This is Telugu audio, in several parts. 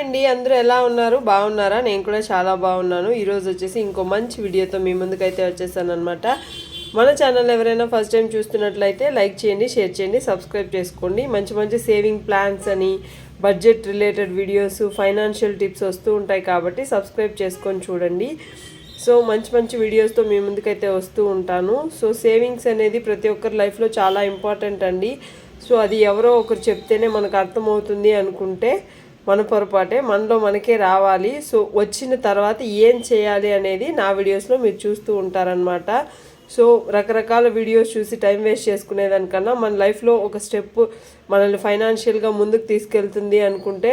అండి, అందరూ ఎలా ఉన్నారు? బాగున్నారా? నేను కూడా చాలా బాగున్నాను. ఈరోజు వచ్చేసి ఇంకో మంచి వీడియోతో మీ ముందుకైతే వచ్చేసాను అనమాట. మన ఛానల్ ఎవరైనా ఫస్ట్ టైం చూస్తున్నట్లయితే లైక్ చేయండి, షేర్ చేయండి, సబ్స్క్రైబ్ చేసుకోండి. మంచి మంచి సేవింగ్ ప్లాన్స్ అని, budget related videos, financial tips వస్తూ ఉంటాయి కాబట్టి సబ్స్క్రైబ్ చేసుకొని చూడండి. సో మంచి మంచి వీడియోస్తో మీ ముందుకైతే వస్తూ ఉంటాను. సో సేవింగ్స్ అనేది ప్రతి ఒక్కరి లైఫ్లో చాలా ఇంపార్టెంట్ అండి. సో అది ఎవరో ఒకరు చెప్తేనే మనకు అర్థమవుతుంది అనుకుంటే మన పొరపాటే, మనలో మనకే రావాలి. సో వచ్చిన తర్వాత ఏం చేయాలి అనేది నా వీడియోస్లో మీరు చూస్తూ ఉంటారనమాట. సో రకరకాల వీడియోస్ చూసి టైం వేస్ట్ చేసుకునేదానికన్నా మన లైఫ్లో ఒక స్టెప్ మనల్ని ఫైనాన్షియల్గా ముందుకు తీసుకెళ్తుంది అనుకుంటే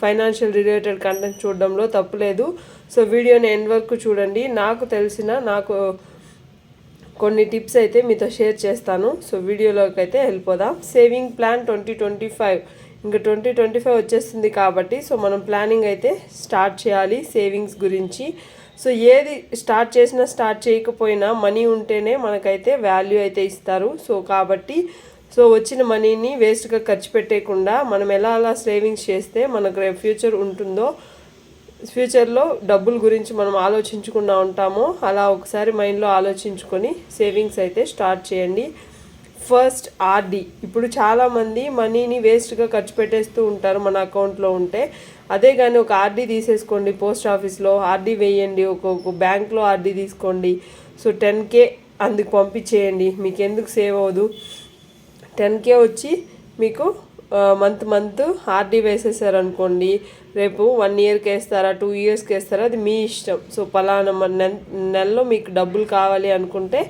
ఫైనాన్షియల్ రిలేటెడ్ కంటెంట్ చూడడంలో తప్పులేదు. సో వీడియోని ఎండ్ వరకు చూడండి. నాకు కొన్ని టిప్స్ అయితే మీతో షేర్ చేస్తాను. సో వీడియోలోకి అయితే వెళ్ళిపోదాం. సేవింగ్ ప్లాన్ 2025 ఇంకా 2025 వచ్చేస్తుంది కాబట్టి సో మనం ప్లానింగ్ అయితే స్టార్ట్ చేయాలి సేవింగ్స్ గురించి. సో ఏది స్టార్ట్ చేసినా స్టార్ట్ చేయకపోయినా మనీ ఉంటేనే మనకైతే వాల్యూ అయితే ఇస్తారు. సో కాబట్టి సో వచ్చిన మనీని వేస్ట్గా ఖర్చు పెట్టేయకుండా మనం ఎలా అలా సేవింగ్స్ చేస్తే మనకు రేపు ఫ్యూచర్ ఉంటుందో, ఫ్యూచర్లో డబ్బుల గురించి మనం ఆలోచించకుండా ఉంటామో అలా ఒకసారి మైండ్లో ఆలోచించుకొని సేవింగ్స్ అయితే స్టార్ట్ చేయండి. First RD. ఇప్పుడు చాలామంది మనీని వేస్ట్గా ఖర్చు పెట్టేస్తూ ఉంటారు మన అకౌంట్లో ఉంటే. అదే కానీ ఒక ఆర్డీ తీసేసుకోండి, పోస్ట్ ఆఫీస్లో ఆర్డీ వేయండి, ఒక బ్యాంక్లో ఆర్డీ తీసుకోండి. సో 10K అందుకు పంపించేయండి. మీకు ఎందుకు సేవ్ అవ్వదు? 10K వచ్చి మీకు మంత్ ఆర్డీ వేసేసారనుకోండి, రేపు 1 ఇయర్కి వేస్తారా, 2 ఇయర్స్కి వేస్తారా, అది మీ ఇష్టం. సో పలానా నెలలో మీకు డబ్బులు కావాలి అనుకుంటే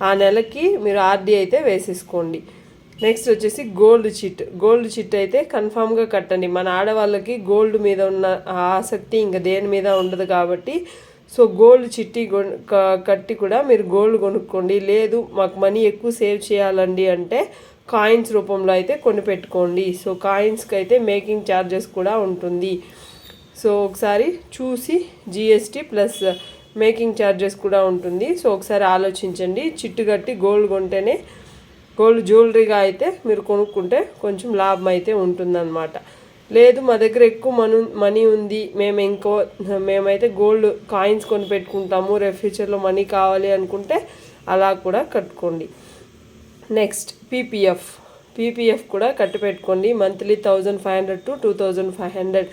ఆ నెలకి మీరు ఆర్డీ అయితే వేసేసుకోండి. నెక్స్ట్ వచ్చేసి గోల్డ్ చిట్ అయితే కన్ఫామ్గా కట్టండి. మన ఆడవాళ్ళకి గోల్డ్ మీద ఉన్న ఆసక్తి ఇంకా దేని మీద ఉండదు కాబట్టి సో గోల్డ్ చిట్టి కట్టి కూడా మీరు గోల్డ్ కొనుక్కోండి. లేదు మాకు మనీ ఎక్కువ సేవ్ చేయాలండి అంటే కాయిన్స్ రూపంలో అయితే కొని పెట్టుకోండి. సో కాయిన్స్కి అయితే మేకింగ్ ఛార్జెస్ కూడా ఉంటుంది. సో ఒకసారి చూసి GST ప్లస్ మేకింగ్ ఛార్జెస్ కూడా ఉంటుంది. సో ఒకసారి ఆలోచించండి. చిట్టు కట్టి గోల్డ్ కొంటేనే, గోల్డ్ జ్యువెలరీగా అయితే మీరు కొనుక్కుంటే కొంచెం లాభం అయితే ఉంటుందన్నమాట. లేదు మా దగ్గర ఎక్కువ మనీ ఉంది, మేమైతే గోల్డ్ కాయిన్స్ కొని పెట్టుకుంటాము, రేపు ఫ్యూచర్లో మనీ కావాలి అనుకుంటే అలా కూడా కట్టుకోండి. నెక్స్ట్ పీపీఎఫ్ కూడా కట్టి పెట్టుకోండి. మంత్లీ 1500 to 2500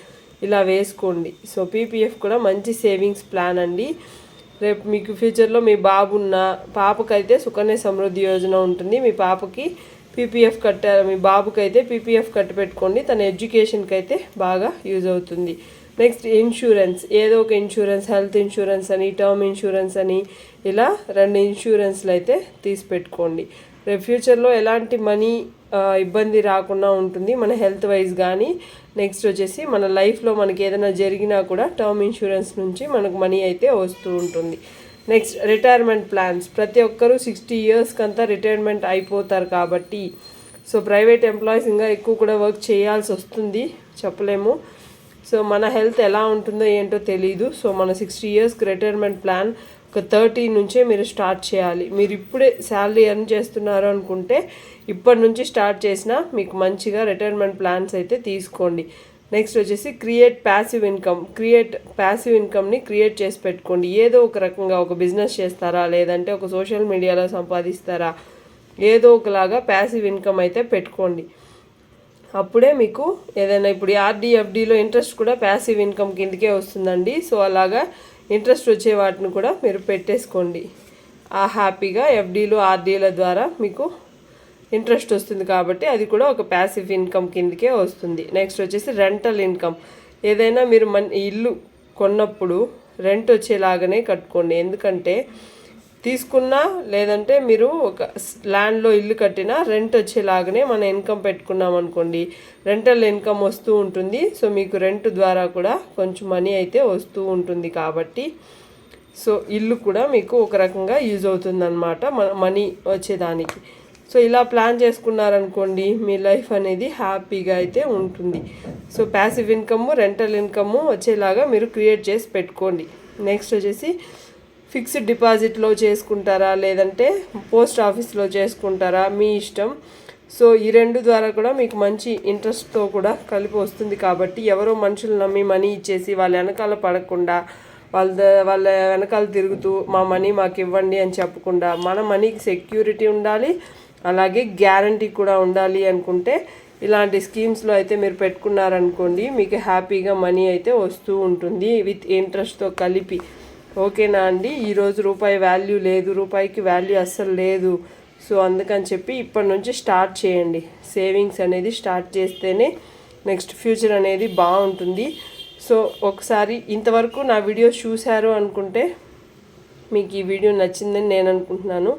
ఇలా వేసుకోండి. సో పీపీఎఫ్ కూడా మంచి సేవింగ్స్ ప్లాన్ అండి. రేపు మీకు ఫ్యూచర్లో మీ పాపకైతే సుకన్య సమృద్ధి యోజన ఉంటుంది. మీ పాపకి పీపీఎఫ్ కట్టారు, మీ బాబుకైతే పీపీఎఫ్ కట్టి పెట్టుకోండి. తన ఎడ్యుకేషన్కి అయితే బాగా యూజ్ అవుతుంది. Next insurance. ఏదో ఒక ఇన్సూరెన్స్, హెల్త్ ఇన్సూరెన్స్ అని, టర్మ్ ఇన్సూరెన్స్ అని, ఇలా 2 ఇన్సూరెన్స్లు అయితే తీసి పెట్టుకోండి. రేపు ఫ్యూచర్లో ఎలాంటి మనీ ఇబ్బంది రాకుండా ఉంటుంది మన హెల్త్ వైజ్ కానీ. నెక్స్ట్ వచ్చేసి మన లైఫ్లో మనకి ఏదైనా జరిగినా కూడా టర్మ్ ఇన్సూరెన్స్ నుంచి మనకు మనీ అయితే వస్తూ ఉంటుంది. Next retirement plans. ప్రతి ఒక్కరూ 60 ఇయర్స్కి అంతా రిటైర్మెంట్ అయిపోతారు కాబట్టి సో ప్రైవేట్ ఎంప్లాయీస్ ఇంకా ఎక్కువ కూడా వర్క్ చేయాల్సి వస్తుంది, చెప్పలేము. సో మన హెల్త్ ఎలా ఉంటుందో ఏంటో తెలీదు. సో మన 60 ఇయర్స్కి రిటైర్మెంట్ ప్లాన్ ఒక 30 నుంచే మీరు స్టార్ట్ చేయాలి. మీరు ఇప్పుడే శాలరీ ఎర్న్ చేస్తున్నారు అనుకుంటే ఇప్పటి నుంచి స్టార్ట్ చేసినా మీకు మంచిగా రిటైర్మెంట్ ప్లాన్స్ అయితే తీసుకోండి. నెక్స్ట్ వచ్చేసి ప్యాసివ్ ఇన్కమ్ని క్రియేట్ చేసి పెట్టుకోండి. ఏదో ఒక రకంగా ఒక బిజినెస్ చేస్తారా, లేదంటే ఒక సోషల్ మీడియాలో సంపాదిస్తారా, ఏదో ఒకలాగా ప్యాసివ్ ఇన్కమ్ అయితే పెట్టుకోండి. అప్పుడే మీకు ఏదైనా ఇప్పుడు FDలో ఇంట్రెస్ట్ కూడా ప్యాసివ్ ఇన్కమ్ కిందకే వస్తుందండి. సో అలాగా ఇంట్రెస్ట్ వచ్చే వాటిని కూడా మీరు పెట్టేసుకోండి. హ్యాపీగా FDలు RDల ద్వారా మీకు ఇంట్రెస్ట్ వస్తుంది కాబట్టి అది కూడా ఒక ప్యాసివ్ ఇన్కమ్ కిందకే వస్తుంది. నెక్స్ట్ వచ్చేసి రెంటల్ ఇన్కమ్. ఏదైనా మీరు ఇల్లు కొన్నప్పుడు రెంట్ వచ్చేలాగానే కట్టుకోండి. ఎందుకంటే తీసుకున్నా లేదంటే మీరు ఒక ల్యాండ్లో ఇల్లు కట్టినా రెంట్ వచ్చేలాగానే మన ఇన్కమ్ పెట్టుకున్నాం అనుకోండి, రెంటల్ ఇన్కమ్ వస్తూ ఉంటుంది. సో మీకు రెంట్ ద్వారా కూడా కొంచెం మనీ అయితే వస్తూ ఉంటుంది కాబట్టి సో ఇల్లు కూడా మీకు ఒక రకంగా యూజ్ అవుతుందన్నమాట మనీ వచ్చేదానికి. సో ఇలా ప్లాన్ చేసుకున్నారనుకోండి మీ లైఫ్ అనేది హ్యాపీగా అయితే ఉంటుంది. So passive income, rental income వచ్చేలాగా మీరు క్రియేట్ చేసి పెట్టుకోండి. నెక్స్ట్ వచ్చేసి ఫిక్స్డ్ డిపాజిట్లో చేసుకుంటారా లేదంటే పోస్ట్ ఆఫీస్లో చేసుకుంటారా మీ ఇష్టం. సో ఈ రెండు ద్వారా కూడా మీకు మంచి ఇంట్రెస్ట్తో కూడా కలిపి వస్తుంది. కాబట్టి ఎవరో మనుషులు నమ్మి మనీ ఇచ్చేసి వాళ్ళ వెనకాల పడకుండా వాళ్ళ వెనకాల తిరుగుతూ మా మనీ మాకు ఇవ్వండి అని చెప్పకుండా మన మనీకి సెక్యూరిటీ ఉండాలి, అలాగే గ్యారంటీ కూడా ఉండాలి అనుకుంటే ఇలాంటి స్కీమ్స్లో అయితే మీరు పెట్టుకున్నారనుకోండి, మీకు హ్యాపీగా మనీ అయితే వస్తూ ఉంటుంది విత్ ఇంట్రెస్ట్తో కలిపి. ఓకేనా అండి? ఈరోజు రూపాయి వాల్యూ లేదు, రూపాయికి వాల్యూ అస్సలు లేదు. సో అందుకని చెప్పి ఇప్పటి నుంచి స్టార్ట్ చేయండి. సేవింగ్స్ అనేది స్టార్ట్ చేస్తేనే నెక్స్ట్ ఫ్యూచర్ అనేది బాగుంటుంది. సో ఒకసారి ఇంతవరకు నా వీడియోస్ చూశారు అనుకుంటే మీకు ఈ వీడియో నచ్చిందని నేను అనుకుంటున్నాను.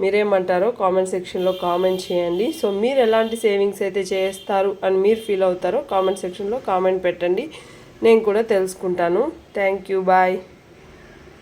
మీరేమంటారో కామెంట్ సెక్షన్లో కామెంట్ చేయండి. సో మీరు ఎలాంటి సేవింగ్స్ అయితే చేస్తారు అని మీరు ఫీల్ అవుతారో కామెంట్ సెక్షన్లో కామెంట్ పెట్టండి, నేను కూడా తెలుసుకుంటాను. Thank you, bye.